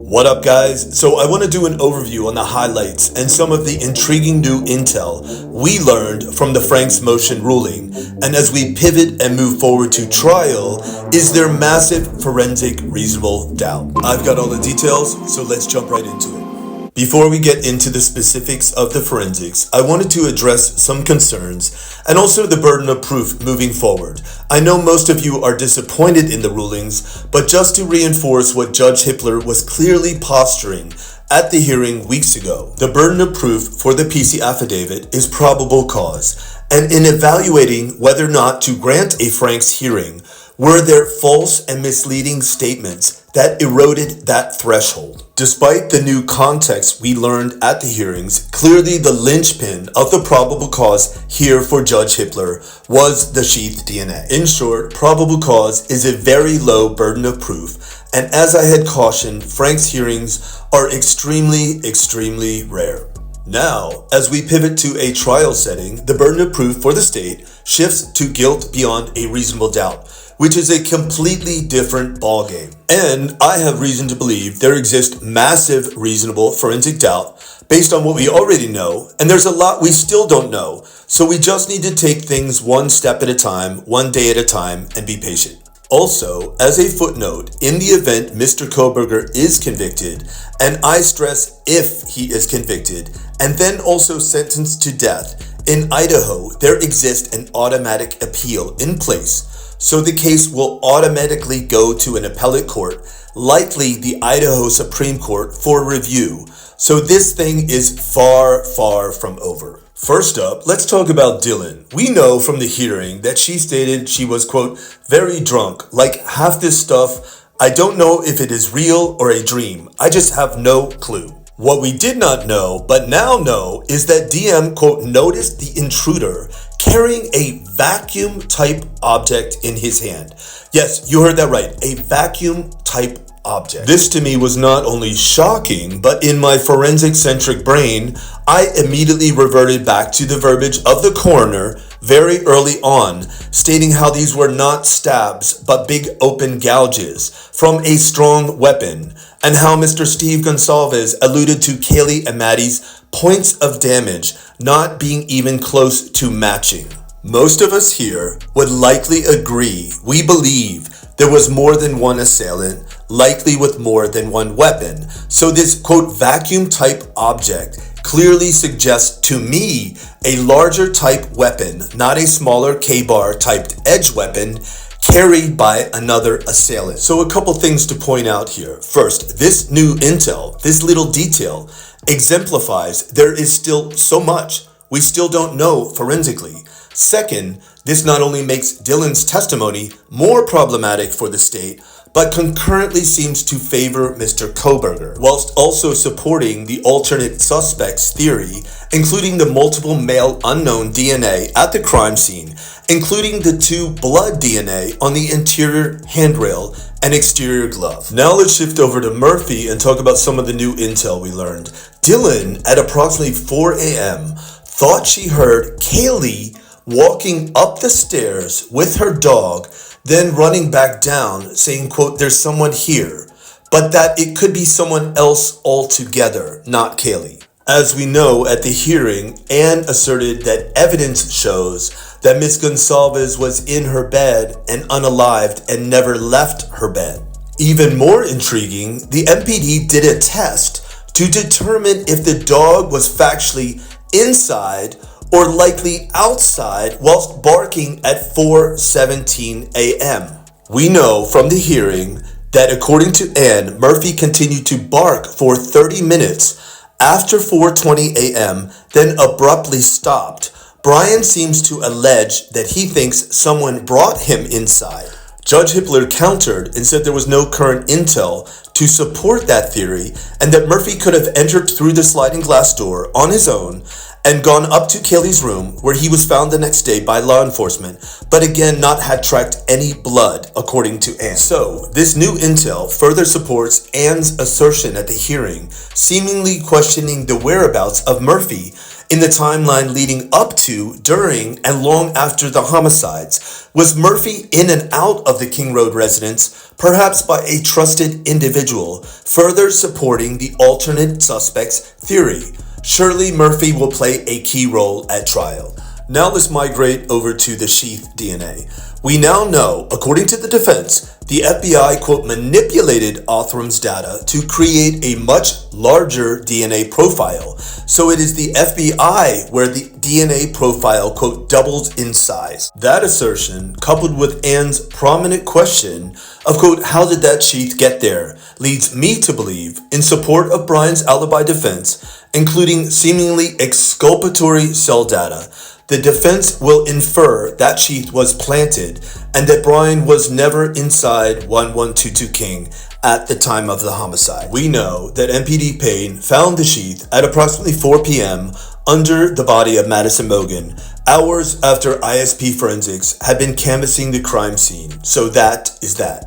What up, guys? So I want to do an overview on the highlights and some of the intriguing new intel we learned from the Frank's motion ruling. And as we pivot and move forward to trial, is there massive forensic reasonable doubt? I've got all the details, so let's jump right into it. Before we get into the specifics of the forensics, I wanted to address some concerns and also the burden of proof moving forward. I know most of you are disappointed in the rulings, but just to reinforce what Judge Hippler was clearly posturing at the hearing weeks ago, the burden of proof for the PC affidavit is probable cause. And in evaluating whether or not to grant a Frank's hearing, were there false and misleading statements that eroded that threshold? Despite the new context we learned at the hearings, clearly the linchpin of the probable cause here for Judge Hippler was the sheath DNA. In short, probable cause is a very low burden of proof, and as I had cautioned, Frank's hearings are extremely rare. Now, as we pivot to a trial setting, the burden of proof for the state shifts to guilt beyond a reasonable doubt, which is a completely different ballgame. And I have reason to believe there exists massive reasonable forensic doubt based on what we already know, and there's a lot we still don't know, so we just need to take things one step at a time, one day at a time, and be patient. Also, as a footnote, in the event Mr. Kohberger is convicted, and I stress if he is convicted, and then also sentenced to death, in Idaho, there exists an automatic appeal in place. So the case will automatically go to an appellate court, likely the Idaho Supreme Court, for review. So this thing is far from over. First up, let's talk about Dylan. We know from the hearing that she stated she was, quote, very drunk, like half this stuff, I don't know if it is real or a dream. I just have no clue. What we did not know, but now know, is that DM, quote, noticed the intruder carrying a vacuum-type object in his hand. Yes, you heard that right, a vacuum-type object. This to me was not only shocking, but in my forensic-centric brain, I immediately reverted back to the verbiage of the coroner very early on, stating how these were not stabs, but big open gouges from a strong weapon, and how Mr. Steve Gonsalves alluded to Kaylee and Maddie's points of damage not being even close to matching. Most of us here would likely agree we believe there was more than one assailant, likely with more than one weapon. So this, quote, vacuum type object clearly suggests to me a larger type weapon, not a smaller K-bar typed edge weapon carried by another assailant. So a couple things to point out here. First, this new intel, this little detail, exemplifies there is still so much we still don't know forensically. Second, this not only makes Dylan's testimony more problematic for the state, but concurrently seems to favor Mr. Kohberger, whilst also supporting the alternate suspects theory, including the multiple male unknown DNA at the crime scene, including the two blood DNA on the interior handrail and exterior glove. Now let's shift over to Murphy and talk about some of the new intel we learned. Dylan, at approximately 4 a.m., thought she heard Kaylee walking up the stairs with her dog, then running back down, saying, quote, there's someone here, but that it could be someone else altogether, not Kaylee. As we know, at the hearing, Anne asserted that evidence shows that Miss Gonsalves was in her bed and unalived and never left her bed. Even more intriguing, the MPD did a test to determine if the dog was factually inside or likely outside whilst barking at 4:17 a.m. We know from the hearing that according to Anne, Murphy continued to bark for 30 minutes after 4:20 a.m., then abruptly stopped. Brian seems to allege that he thinks someone brought him inside. Judge Hippler countered and said there was no current intel to support that theory and that Murphy could have entered through the sliding glass door on his own and gone up to Kaylee's room, where he was found the next day by law enforcement, but again not had tracked any blood, according to Anne. So, this new intel further supports Anne's assertion at the hearing, seemingly questioning the whereabouts of Murphy in the timeline leading up to, during, and long after the homicides? Was Murphy in and out of the King Road residence, perhaps by a trusted individual, further supporting the alternate suspects theory? Surely Murphy will play a key role at trial. Now let's migrate over to the sheath DNA. We now know, according to the defense, the FBI, quote, manipulated Othram's data to create a much larger DNA profile. So it is the FBI where the DNA profile, quote, doubles in size. That assertion, coupled with Ann's prominent question of, quote, how did that sheath get there, leads me to believe, in support of Brian's alibi defense, including seemingly exculpatory cell data, the defense will infer that sheath was planted and that Brian was never inside 1122 King at the time of the homicide. We know that MPD Payne found the sheath at approximately 4 p.m. under the body of Madison Mogen, hours after ISP Forensics had been canvassing the crime scene. So that is that.